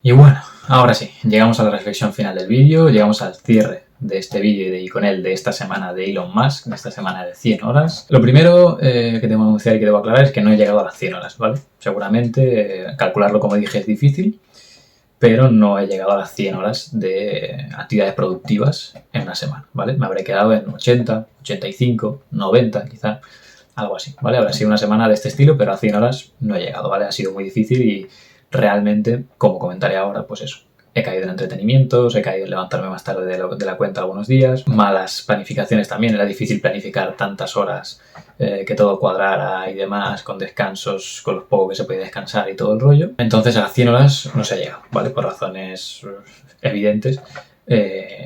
Y bueno, ahora sí, llegamos a la reflexión final del vídeo, llegamos al cierre de este vídeo y con él de esta semana de Elon Musk, de esta semana de 100 horas. Lo primero que tengo que anunciar y que debo aclarar es que no he llegado a las 100 horas, ¿vale? Seguramente calcularlo, como dije, es difícil, pero no he llegado a las 100 horas de actividades productivas en una semana, ¿vale? Me habré quedado en 80, 85, 90 quizá, algo así, ¿vale? Habrá sido una semana de este estilo, pero a 100 horas no he llegado, ¿vale? Ha sido muy difícil y realmente, como comentaré ahora, pues eso. He caído en entretenimientos, he caído en levantarme más tarde de la cuenta algunos días, malas planificaciones también, era difícil planificar tantas horas, que todo cuadrara y demás, con descansos, con los poco que se podía descansar y todo el rollo. Entonces a las 100 horas no se ha llegado, ¿vale? Por razones evidentes,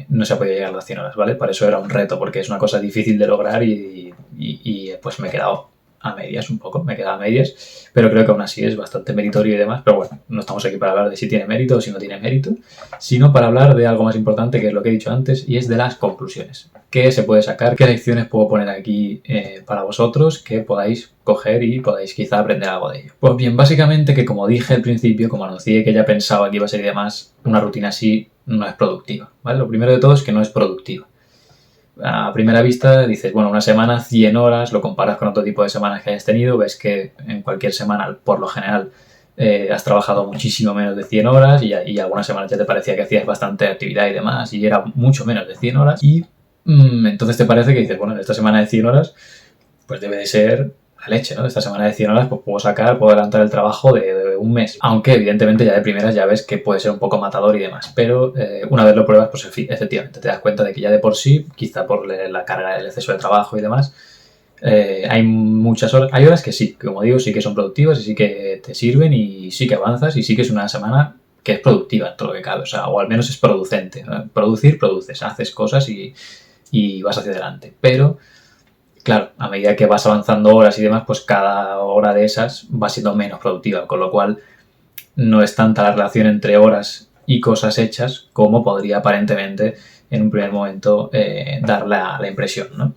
no se ha podido llegar a las 100 horas, ¿vale? Por eso era un reto, porque es una cosa difícil de lograr y pues me he quedado a medias un poco, me he quedado a medias, pero creo que aún así es bastante meritorio y demás, pero bueno, no estamos aquí para hablar de si tiene mérito o si no tiene mérito, sino para hablar de algo más importante, que es lo que he dicho antes, y es de las conclusiones. ¿Qué se puede sacar? ¿Qué lecciones puedo poner aquí para vosotros que podáis coger y podáis quizá aprender algo de ello? Pues bien, básicamente que, como dije al principio, como anuncié que ya pensaba que iba a ser y demás, una rutina así no es productiva, ¿vale? Lo primero de todo es que no es productiva. A primera vista dices, bueno, una semana, 100 horas, lo comparas con otro tipo de semanas que hayas tenido, ves que en cualquier semana, por lo general, has trabajado muchísimo menos de 100 horas y algunas semanas ya te parecía que hacías bastante actividad y demás y era mucho menos de 100 horas y entonces te parece que dices, bueno, en esta semana de 100 horas pues debe de ser la leche, ¿no? Esta semana de 100 horas pues puedo adelantar el trabajo de un mes. Aunque evidentemente ya de primeras ya ves que puede ser un poco matador y demás. Pero una vez lo pruebas, pues efectivamente te das cuenta de que ya de por sí, quizá por la carga del exceso de trabajo y demás, hay muchas horas, hay horas que sí, que como digo, sí que son productivas y sí que te sirven y sí que avanzas y sí que es una semana que es productiva en todo lo que cabe, o sea, o al menos es producente, ¿no? Produces, haces cosas y vas hacia adelante. Pero claro, a medida que vas avanzando horas y demás, pues cada hora de esas va siendo menos productiva, con lo cual no es tanta la relación entre horas y cosas hechas como podría aparentemente en un primer momento dar la impresión, ¿no?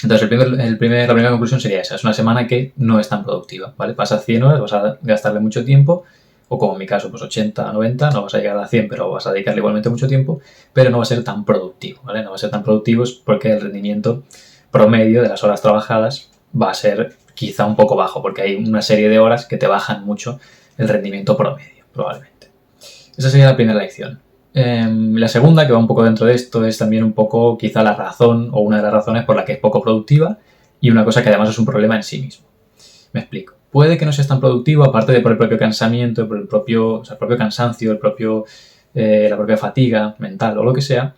Entonces la primera conclusión sería esa, es una semana que no es tan productiva, ¿vale? Pasas 100 horas, vas a gastarle mucho tiempo, o como en mi caso, pues 80, 90, no vas a llegar a 100, pero vas a dedicarle igualmente mucho tiempo, pero no va a ser tan productivo, ¿vale? No va a ser tan productivo porque el rendimiento promedio de las horas trabajadas va a ser quizá un poco bajo, porque hay una serie de horas que te bajan mucho el rendimiento promedio, probablemente. Esa sería la primera lección. La segunda, que va un poco dentro de esto, es también un poco quizá la razón o una de las razones por la que es poco productiva y una cosa que además es un problema en sí mismo. Me explico. Puede que no seas tan productivo, aparte de por el propio cansamiento, por el propio cansancio, la propia fatiga mental o lo que sea,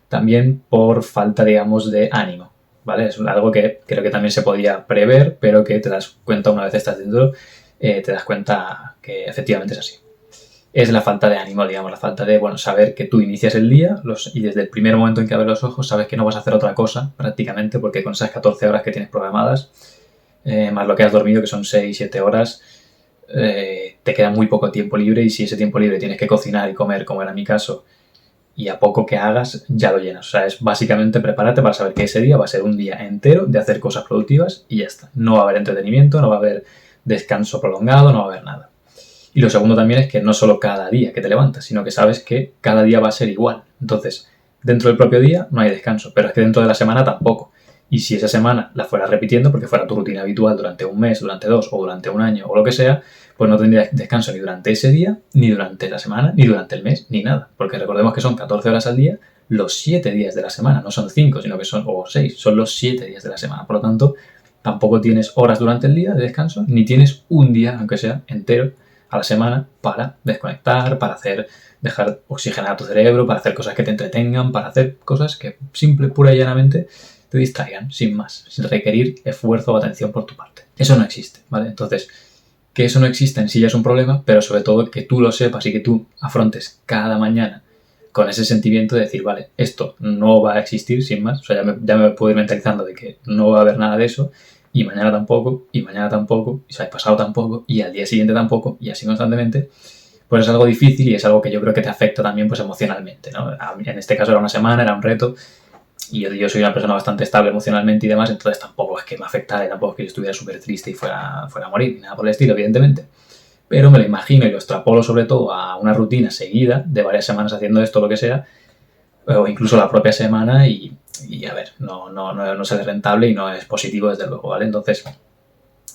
también por falta, digamos, de ánimo, ¿vale? Es algo que creo que también se podía prever, pero que te das cuenta una vez estás dentro, te das cuenta que efectivamente es así. Es la falta de ánimo, digamos, la falta de, bueno, saber que tú inicias el día y desde el primer momento en que abres los ojos sabes que no vas a hacer otra cosa prácticamente, porque con esas 14 horas que tienes programadas, más lo que has dormido, que son 6, 7 horas, te queda muy poco tiempo libre y si ese tiempo libre tienes que cocinar y comer, como era mi caso, y a poco que hagas ya lo llenas. O sea, es básicamente prepárate para saber que ese día va a ser un día entero de hacer cosas productivas y ya está. No va a haber entretenimiento, no va a haber descanso prolongado, no va a haber nada. Y lo segundo también es que no solo cada día que te levantas, sino que sabes que cada día va a ser igual. Entonces, dentro del propio día no hay descanso, pero es que dentro de la semana tampoco. Y si esa semana la fueras repitiendo, porque fuera tu rutina habitual durante un mes, durante 2 o durante un año o lo que sea, pues no tendrías descanso ni durante ese día, ni durante la semana, ni durante el mes, ni nada. Porque recordemos que son 14 horas al día, los 7 días de la semana, no son 5, sino que son, o 6, son los 7 días de la semana. Por lo tanto, tampoco tienes horas durante el día de descanso, ni tienes un día, aunque sea entero, a la semana para desconectar, para dejar oxigenar a tu cerebro, para hacer cosas que te entretengan, para hacer cosas que pura y llanamente te distraigan, sin más, sin requerir esfuerzo o atención por tu parte. Eso no existe, ¿vale? Entonces, que eso no exista en sí ya es un problema, pero sobre todo que tú lo sepas y que tú afrontes cada mañana con ese sentimiento de decir, vale, esto no va a existir sin más, o sea, ya me puedo ir mentalizando de que no va a haber nada de eso, y mañana tampoco, y mañana tampoco, y el pasado tampoco, y al día siguiente tampoco, y así constantemente, pues es algo difícil y es algo que yo creo que te afecta también pues emocionalmente, ¿no? En este caso era una semana, era un reto, y yo soy una persona bastante estable emocionalmente y demás, entonces tampoco es que me afectara, tampoco es que yo estuviera súper triste y fuera a morir, ni nada por el estilo, evidentemente. pero me lo imagino y lo extrapolo sobre todo a una rutina seguida de varias semanas haciendo esto, lo que sea, o incluso la propia semana y a ver, no sale rentable y no es positivo desde luego, ¿vale? Entonces,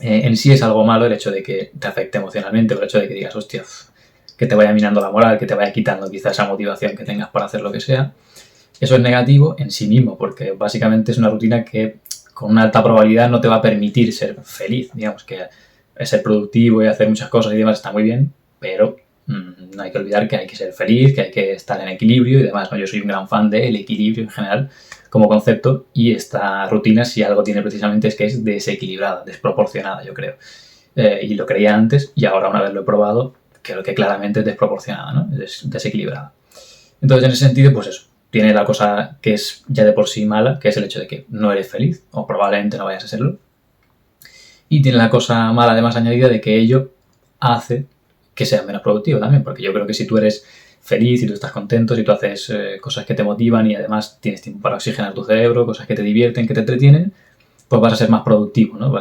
en sí es algo malo el hecho de que te afecte emocionalmente, o el hecho de que digas, hostia, que te vaya minando la moral, que te vaya quitando quizás esa motivación que tengas para hacer lo que sea. Eso es negativo en sí mismo, porque básicamente es una rutina que con una alta probabilidad no te va a permitir ser feliz. Digamos que ser productivo y hacer muchas cosas y demás está muy bien, pero no hay que olvidar que hay que ser feliz, que hay que estar en equilibrio y demás, ¿no? Yo soy un gran fan del equilibrio en general como concepto y esta rutina, si algo tiene precisamente, es que es desequilibrada, desproporcionada, yo creo. Y lo creía antes y ahora, una vez lo he probado, creo que claramente es desproporcionada, ¿no? Es desequilibrada. Entonces, en ese sentido, pues eso, tiene la cosa que es ya de por sí mala, que es el hecho de que no eres feliz, o probablemente no vayas a serlo. Y tiene la cosa mala, además, añadida de que ello hace que seas menos productivo también, porque yo creo que si tú eres feliz, si tú estás contento, si tú haces cosas que te motivan y además tienes tiempo para oxigenar tu cerebro, cosas que te divierten, que te entretienen, pues vas a ser más productivo, ¿no?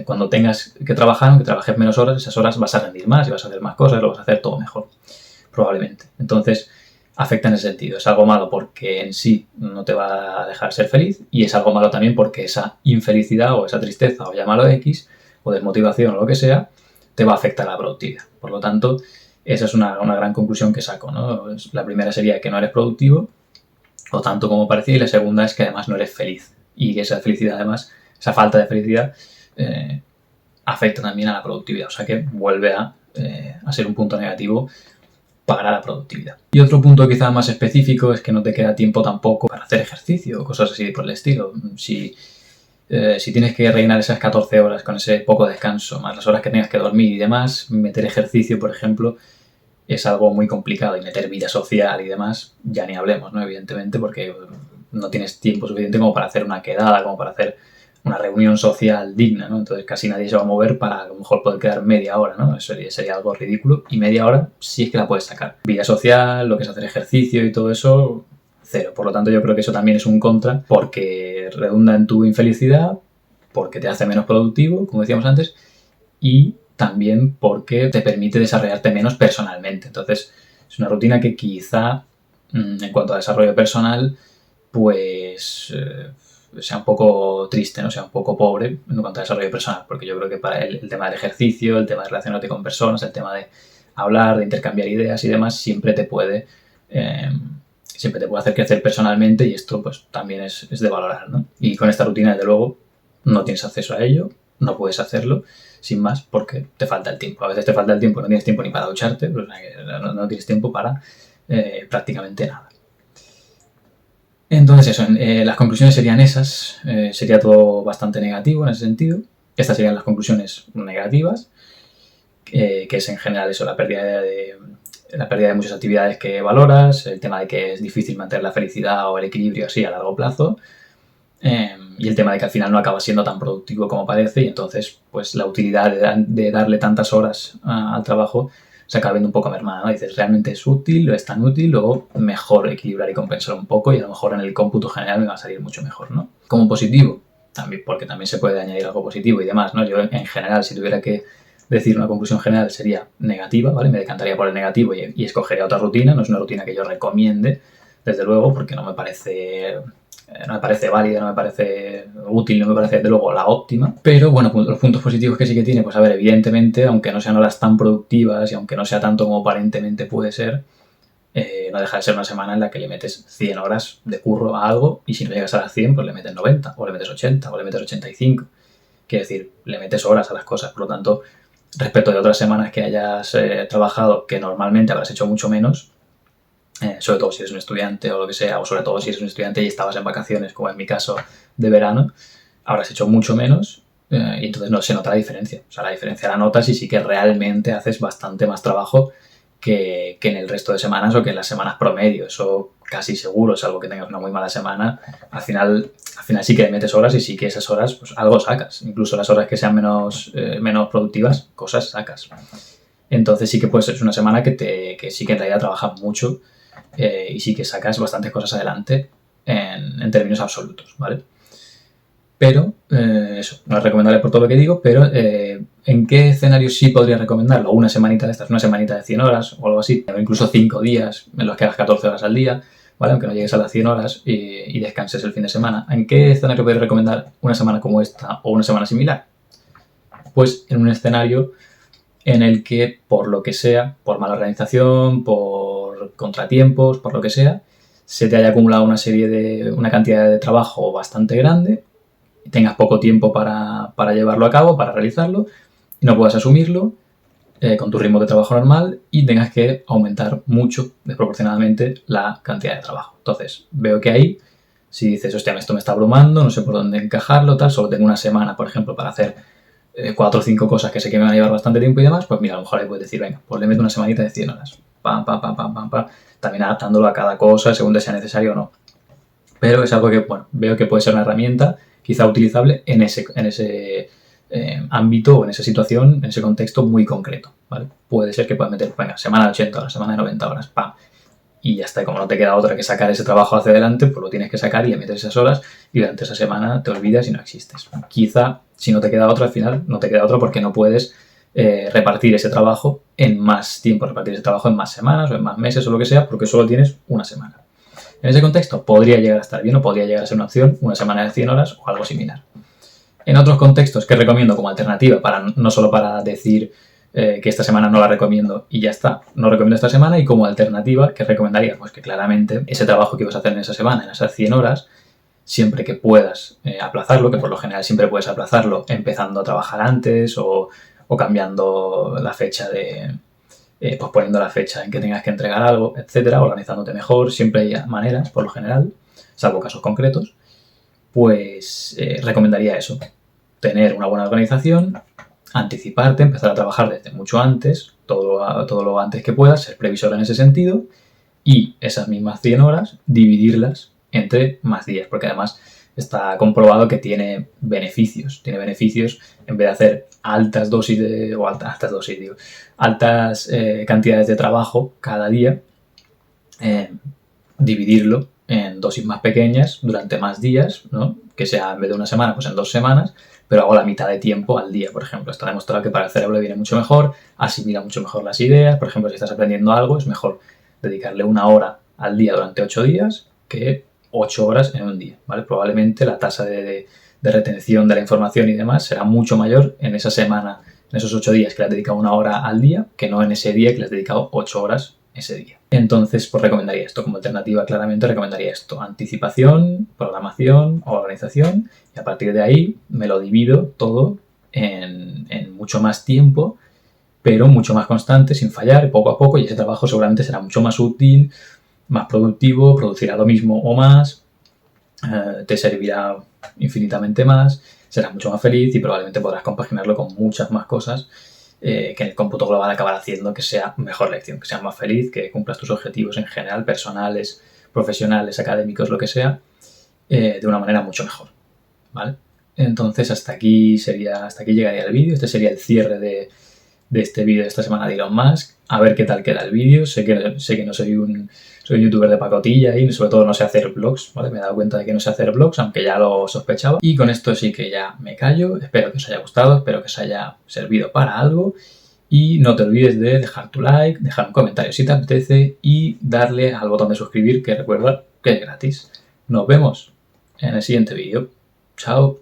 Cuando tengas que trabajar, aunque trabajes menos horas, esas horas vas a rendir más y vas a hacer más cosas, lo vas a hacer todo mejor, probablemente. Entonces, afecta en ese sentido. Es algo malo porque en sí no te va a dejar ser feliz y es algo malo también porque esa infelicidad o esa tristeza o llámalo X o desmotivación o lo que sea te va a afectar a la productividad. Por lo tanto, esa es una gran conclusión que saco, ¿no? La primera sería que no eres productivo o tanto como parecía y la segunda es que además no eres feliz y que esa felicidad además, esa falta de felicidad afecta también a la productividad. O sea que vuelve a ser un punto negativo para la productividad. Y otro punto quizá más específico es que no te queda tiempo tampoco para hacer ejercicio o cosas así por el estilo. Si tienes que rellenar esas 14 horas con ese poco descanso, más las horas que tengas que dormir y demás, meter ejercicio, por ejemplo, es algo muy complicado. Y meter vida social y demás, ya ni hablemos, ¿no? Evidentemente, porque no tienes tiempo suficiente como para hacer una quedada, como para hacer una reunión social digna, ¿no? Entonces casi nadie se va a mover para a lo mejor poder quedar media hora, ¿no? Eso sería algo ridículo. Y media hora sí es que la puedes sacar. Vida social, lo que es hacer ejercicio y todo eso, cero. Por lo tanto, yo creo que eso también es un contra porque redunda en tu infelicidad, porque te hace menos productivo, como decíamos antes, y también porque te permite desarrollarte menos personalmente. Entonces, es una rutina que quizá, en cuanto a desarrollo personal, pues sea un poco triste, ¿no? Sea un poco pobre en cuanto a desarrollo personal, porque yo creo que para el tema del ejercicio, el tema de relacionarte con personas, el tema de hablar, de intercambiar ideas y demás, siempre te puede hacer crecer personalmente y esto pues también es de valorar, ¿no? Y con esta rutina, desde luego, no tienes acceso a ello, no puedes hacerlo sin más porque te falta el tiempo. A veces te falta el tiempo, no tienes tiempo ni para ducharte, pues no tienes tiempo para prácticamente nada. Entonces eso, las conclusiones serían esas, sería todo bastante negativo en ese sentido. Estas serían las conclusiones negativas, que es en general eso, la pérdida de muchas actividades que valoras, el tema de que es difícil mantener la felicidad o el equilibrio así a largo plazo, y el tema de que al final no acaba siendo tan productivo como parece y entonces pues la utilidad de darle tantas horas al trabajo se acaba viendo un poco mermada, ¿no? Dices, ¿realmente es útil o es tan útil o mejor equilibrar y compensar un poco y a lo mejor en el cómputo general me va a salir mucho mejor, ¿no? Como positivo, también, porque también se puede añadir algo positivo y demás, ¿no? Yo en general, si tuviera que decir una conclusión general sería negativa, ¿vale? Me decantaría por el negativo y escogería otra rutina, no es una rutina que yo recomiende, desde luego, porque no me parece válida, no me parece útil, no me parece de luego la óptima. Pero bueno, los puntos positivos que sí que tiene, pues a ver, evidentemente, aunque no sean horas tan productivas y aunque no sea tanto como aparentemente puede ser, no deja de ser una semana en la que le metes 100 horas de curro a algo y si no llegas a las 100, pues le metes 90, o le metes 80, o le metes 85. Quiere decir, le metes horas a las cosas. Por lo tanto, respecto de otras semanas que hayas trabajado, que normalmente habrás hecho mucho menos, sobre todo si eres un estudiante o lo que sea, o sobre todo si eres un estudiante y estabas en vacaciones, como en mi caso de verano, habrás hecho mucho menos y entonces no se nota la diferencia. O sea, la diferencia la notas y sí que realmente haces bastante más trabajo que en el resto de semanas o que en las semanas promedio. Eso casi seguro, salvo que tengas una muy mala semana, al final sí que le metes horas y sí que esas horas pues algo sacas. Incluso las horas que sean menos productivas, cosas sacas. Entonces sí que pues es una semana que sí que en realidad trabajas mucho y sí que sacas bastantes cosas adelante en términos absolutos, ¿vale? Pero, eso, no es recomendable por todo lo que digo, pero ¿en qué escenario sí podría recomendarlo? Una semanita de estas, una semanita de 100 horas o algo así, o incluso 5 días en los que hagas 14 horas al día, ¿vale? Aunque no llegues a las 100 horas y descanses el fin de semana. ¿En qué escenario podría recomendar una semana como esta o una semana similar? Pues en un escenario en el que, por lo que sea, por mala organización, por contratiempos, por lo que sea, se te haya acumulado una cantidad de trabajo bastante grande, tengas poco tiempo para llevarlo a cabo, para realizarlo, y no puedas asumirlo con tu ritmo de trabajo normal y tengas que aumentar mucho, desproporcionadamente, la cantidad de trabajo. Entonces, veo que ahí, si dices, hostia, esto me está abrumando, no sé por dónde encajarlo, tal, solo tengo una semana, por ejemplo, para hacer 4 o 5 cosas que sé que me van a llevar bastante tiempo y demás, pues mira, a lo mejor ahí puedes decir, venga, pues le meto una semanita de 100 horas. Pam, pam, pam, pam, pam, pam. También adaptándolo a cada cosa según te sea necesario o no. Pero es algo que, bueno, veo que puede ser una herramienta quizá utilizable en ese ámbito o en esa situación, en ese contexto muy concreto, ¿vale? Puede ser que puedas meter, venga, semana de 80 horas, semana de 90 horas, pam. Y ya está, como no te queda otra que sacar ese trabajo hacia adelante, pues lo tienes que sacar y le metes esas horas y durante esa semana te olvidas y no existes. Quizá, si no te queda otra, al final no te queda otra porque no puedes repartir ese trabajo en más tiempo, repartir ese trabajo en más semanas o en más meses o lo que sea, porque solo tienes una semana. En ese contexto podría llegar a estar bien o podría llegar a ser una opción una semana de 100 horas o algo similar. En otros contextos que recomiendo como alternativa, no solo para decir que esta semana no la recomiendo y ya está, no recomiendo esta semana, y como alternativa, ¿qué recomendaría? Pues que claramente ese trabajo que vas a hacer en esa semana, en esas 100 horas, siempre que puedas aplazarlo, que por lo general siempre puedes aplazarlo empezando a trabajar antes o cambiando la fecha pues poniendo la fecha en que tengas que entregar algo, etcétera, organizándote mejor, siempre hay maneras, por lo general, salvo casos concretos, pues recomendaría eso, tener una buena organización, anticiparte, empezar a trabajar desde mucho antes, todo lo antes que puedas, ser previsor en ese sentido, y esas mismas 100 horas dividirlas entre más días, porque además está comprobado que tiene beneficios en vez de hacer altas cantidades de trabajo cada día, dividirlo en dosis más pequeñas durante más días, ¿no? Que sea en vez de una semana, pues en 2 semanas, pero hago la mitad de tiempo al día, por ejemplo. Está demostrado que para el cerebro le viene mucho mejor, asimila mucho mejor las ideas. Por ejemplo, si estás aprendiendo algo, es mejor dedicarle 1 hora al día durante 8 días que 8 horas en un día, ¿vale? Probablemente la tasa de retención de la información y demás será mucho mayor en esa semana, en esos 8 días que le has dedicado 1 hora al día, que no en ese día que le has dedicado 8 horas ese día. Entonces, pues recomendaría esto. Como alternativa, claramente recomendaría esto. Anticipación, programación, organización, y a partir de ahí me lo divido todo en mucho más tiempo, pero mucho más constante, sin fallar, poco a poco, y ese trabajo seguramente será mucho más útil, más productivo, producirá lo mismo o más, te servirá infinitamente más, serás mucho más feliz y probablemente podrás compaginarlo con muchas más cosas que en el cómputo global acabará haciendo que sea mejor lección, que seas más feliz, que cumplas tus objetivos en general, personales, profesionales, académicos, lo que sea, de una manera mucho mejor, ¿vale? Entonces hasta aquí llegaría el vídeo. Este sería el cierre de este vídeo de esta semana de Elon Musk. A ver qué tal queda el vídeo. Sé que no soy un youtuber de pacotilla y sobre todo no sé hacer vlogs, ¿vale? Me he dado cuenta de que no sé hacer vlogs, aunque ya lo sospechaba. Y con esto sí que ya me callo. Espero que os haya gustado, espero que os haya servido para algo. Y no te olvides de dejar tu like, dejar un comentario si te apetece y darle al botón de suscribir, que recuerda que es gratis. Nos vemos en el siguiente vídeo. Chao.